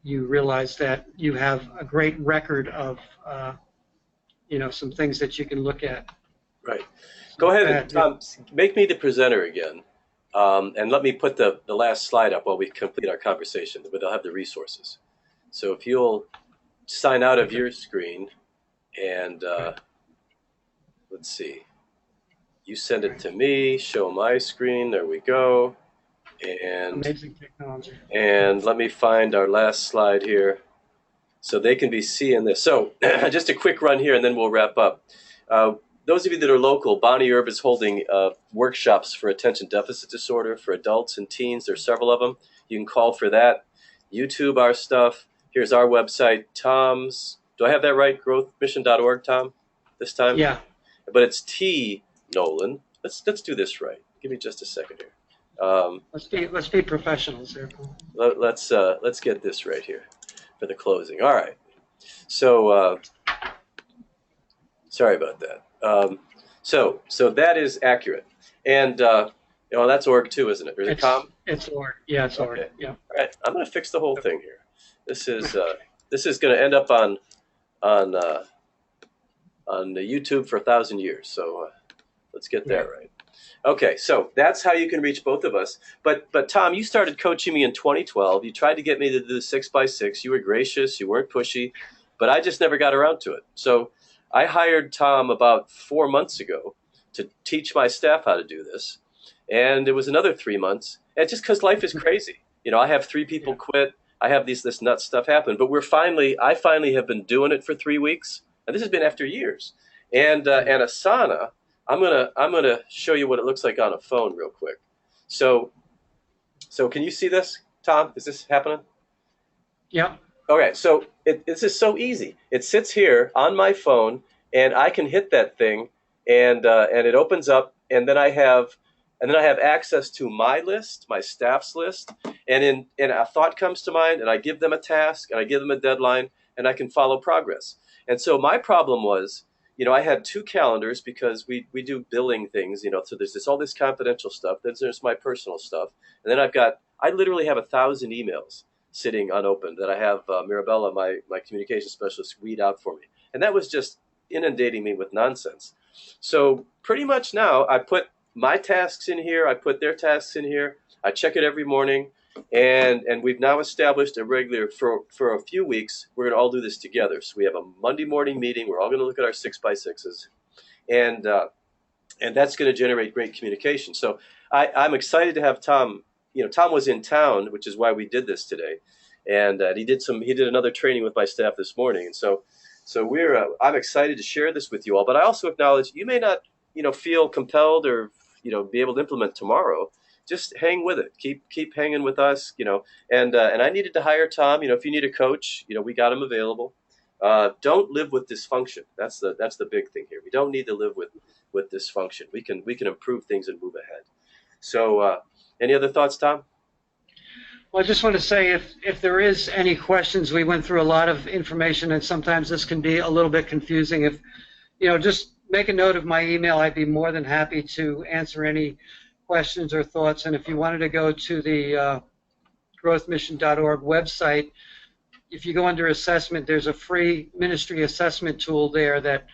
you realize that you have a great record of, some things that you can look at. Right. Go ahead and make me the presenter again, and let me put the last slide up while we complete our conversation, but they'll have the resources. So if you'll sign out of your screen, and let's see, you send it to me, show my screen, there we go, and amazing technology. And let me find our last slide here so they can be seeing this. So just a quick run here and then we'll wrap up. Those of you that are local, Bonnie Herb is holding workshops for attention deficit disorder for adults and teens. There's several of them. You can call for that. YouTube our stuff. Here's our website, Tom's. Do I have that right? Growthmission.org, Tom, this time? Yeah. But it's T, Nolan. Let's do this right. Give me just a second here. Let's be professionals here, Paul. Let's get this right here for the closing. All right. So sorry about that. So that is accurate, and that's org too, isn't it? Or is it com? It's org. Yeah, it's org. Okay. Yeah. All right. I'm going to fix the whole thing here. This is going to end up on the YouTube for 1,000 years. So let's get that right. Okay, so that's how you can reach both of us. But Tom, you started coaching me in 2012. You tried to get me to do the 6x6. You were gracious. You weren't pushy, but I just never got around to it. So I hired Tom about 4 months ago to teach my staff how to do this, and it was another 3 months. And just because life is crazy, I have 3 people quit. I have this nuts stuff happen. But I finally have been doing it for 3 weeks, and this has been after years. And Asana. I'm gonna show you what it looks like on a phone real quick. So can you see this, Tom? Is this happening? Yeah. Okay. So this is so easy. It sits here on my phone, and I can hit that thing, and it opens up, and then I have access to my list, my staff's list, and a thought comes to mind, and I give them a task, and I give them a deadline, and I can follow progress. And so my problem was, I had 2 calendars because we do billing things, so there's all this confidential stuff. Then there's my personal stuff. And then I literally have 1,000 emails sitting unopened that I have Mirabella, my communication specialist, weed out for me. And that was just inundating me with nonsense. So pretty much now I put my tasks in here. I put their tasks in here. I check it every morning. And we've now established a regular, for a few weeks, we're going to all do this together. So we have a Monday morning meeting. We're all going to look at our 6x6s. And that's going to generate great communication. So I'm excited to have Tom. Tom was in town, which is why we did this today. And he did another training with my staff this morning. And so I'm excited to share this with you all. But I also acknowledge you may not, feel compelled or, be able to implement tomorrow. Just hang with it. Keep hanging with us, And I needed to hire Tom. If you need a coach, we got him available. Don't live with dysfunction. That's the big thing here. We don't need to live with dysfunction. We can improve things and move ahead. So, any other thoughts, Tom? Well, I just want to say if there is any questions, we went through a lot of information, and sometimes this can be a little bit confusing. If just make a note of my email. I'd be more than happy to answer any questions or thoughts. And if you wanted to go to the growthmission.org website, if you go under assessment, there's a free ministry assessment tool there that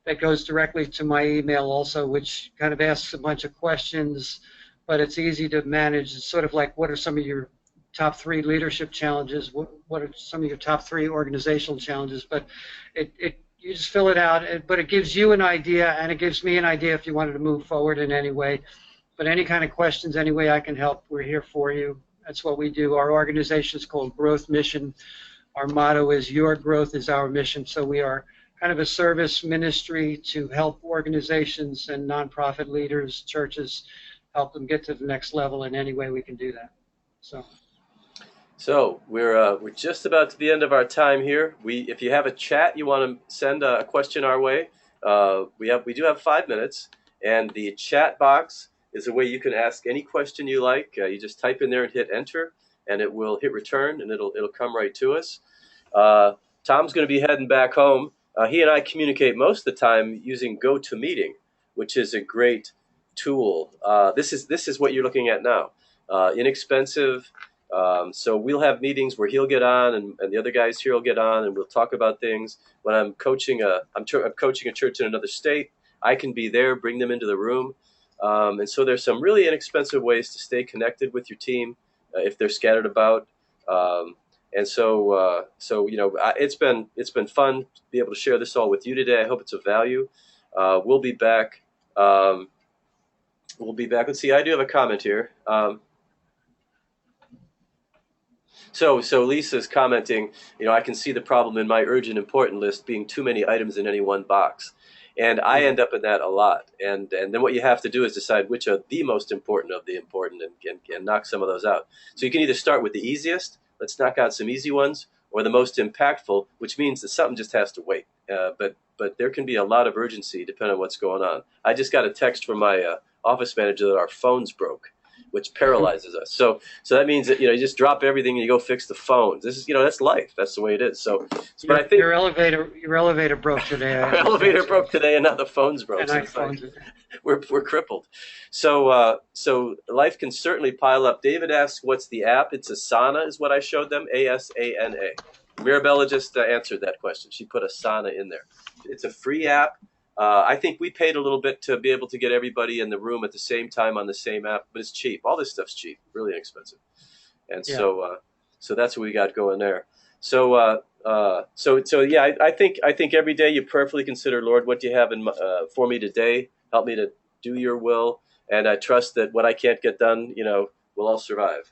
that goes directly to my email also, which kind of asks a bunch of questions, but it's easy to manage. It's sort of like, what are some of your top 3 leadership challenges? What are some of your top 3 organizational challenges? But you just fill it out, but it gives you an idea, and it gives me an idea if you wanted to move forward in any way. But any kind of questions, any way I can help, we're here for you. That's what we do. Our organization is called Growth Mission. Our motto is "Your growth is our mission." So we are kind of a service ministry to help organizations and nonprofit leaders, churches, help them get to the next level in any way we can do that. So we're just about to the end of our time here. If you have a chat, you want to send a question our way, we do have 5 minutes, and the chat box is a way you can ask any question you like. You just type in there and hit enter, and it will hit return, and it'll come right to us. Tom's going to be heading back home. He and I communicate most of the time using GoToMeeting, which is a great tool. This is what you're looking at now. Inexpensive. So we'll have meetings where he'll get on, and the other guys here will get on, and we'll talk about things. When I'm coaching I'm coaching a church in another state, I can be there, bring them into the room. And so there's some really inexpensive ways to stay connected with your team if they're scattered about. And so it's been fun to be able to share this all with you today. I hope it's of value. We'll be back. Let's see. I do have a comment here. So Lisa's commenting. I can see the problem in my urgent important list being too many items in any one box. And I end up in that a lot. And then what you have to do is decide which are the most important of the important and knock some of those out. So you can either start with the easiest, let's knock out some easy ones, or the most impactful, which means that something just has to wait. But there can be a lot of urgency depending on what's going on. I just got a text from my office manager that our phones broke, which paralyzes us. So that means that you just drop everything and you go fix the phones. This is that's life. That's the way it is. But I think your elevator broke today. Our elevator broke today, and now the phone's broke. We're crippled. So life can certainly pile up. David asks, "What's the app?" It's Asana, is what I showed them. ASANA. Mirabella just answered that question. She put Asana in there. It's a free app. I think we paid a little bit to be able to get everybody in the room at the same time on the same app, but it's cheap. All this stuff's cheap, really inexpensive. And so that's what we got going there. I think every day you prayerfully consider, Lord, what do you have for me today? Help me to do your will. And I trust that what I can't get done, will all survive.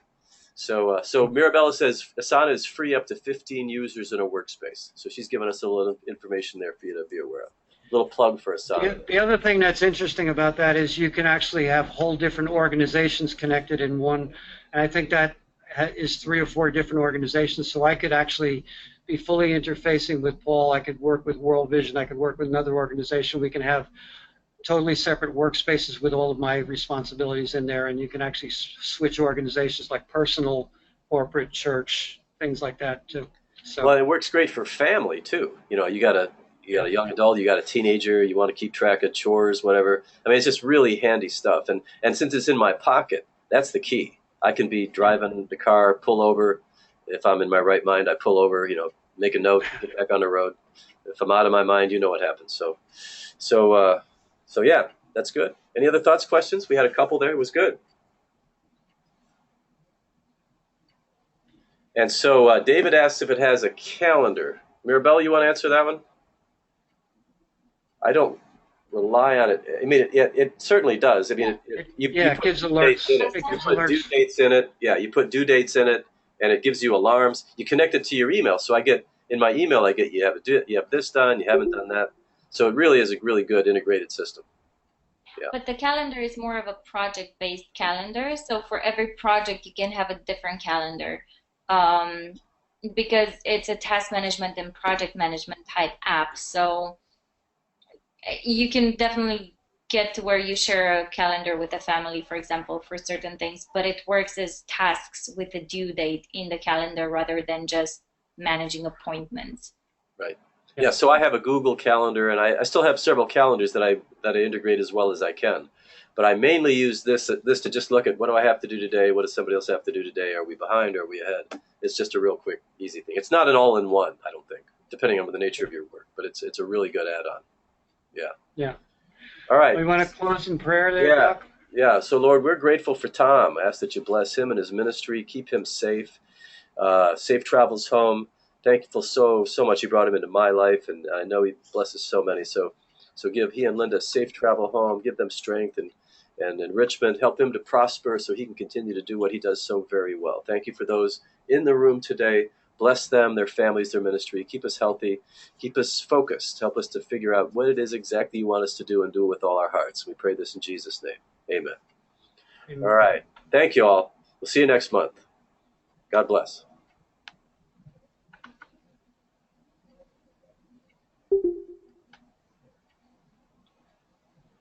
So Mirabella says Asana is free up to 15 users in a workspace. So she's given us a little information there for you to be aware of. Little plug for Asana. The other thing that's interesting about that is you can actually have whole different organizations connected in one, and I think that is 3 or 4 different organizations. So I could actually be fully interfacing with Paul. I could work with World Vision. I could work with another organization. We can have totally separate workspaces with all of my responsibilities in there, and you can actually switch organizations like personal, corporate, church, things like that too. So, well, it works great for family too. You got a young adult, you got a teenager, you want to keep track of chores, whatever. I mean, it's just really handy stuff. And since it's in my pocket, that's the key. I can be driving the car, pull over. If I'm in my right mind, I pull over, make a note, get back on the road. If I'm out of my mind, you know what happens. So yeah, that's good. Any other thoughts, questions? We had a couple there. It was good. And so David asks if it has a calendar. Mirabella, you want to answer that one? I don't rely on it. I mean, it certainly does. I mean, you gives alerts. You put due dates in it. Yeah, you put due dates in it, and it gives you alarms. You connect it to your email. So in my email, you have this done, you haven't done that. So it really is a really good integrated system. Yeah. But the calendar is more of a project-based calendar. So for every project, you can have a different calendar. Because it's a task management and project management type app. So you can definitely get to where you share a calendar with a family, for example, for certain things, but it works as tasks with a due date in the calendar rather than just managing appointments. Right. Yeah, so I have a Google Calendar, and I still have several calendars that I integrate as well as I can. But I mainly use this to just look at what do I have to do today, what does somebody else have to do today, are we behind, are we ahead? It's just a real quick, easy thing. It's not an all-in-one, I don't think, depending on the nature of your work, but it's a really good add-on. Yeah. Yeah. All right. We want to close in prayer there, Yeah. Doc? Yeah. So, Lord, we're grateful for Tom. I ask that you bless him and his ministry, keep him safe, safe travels home. Thankful so much he brought him into my life, and I know he blesses so many. So give he and Linda safe travel home. Give them strength and enrichment. Help him to prosper so he can continue to do what he does so very well. Thank you for those in the room today. Bless them, their families, their ministry. Keep us healthy. Keep us focused. Help us to figure out what it is exactly you want us to do and do it with all our hearts. We pray this in Jesus' name. Amen. Amen. All right. Thank you all. We'll see you next month. God bless.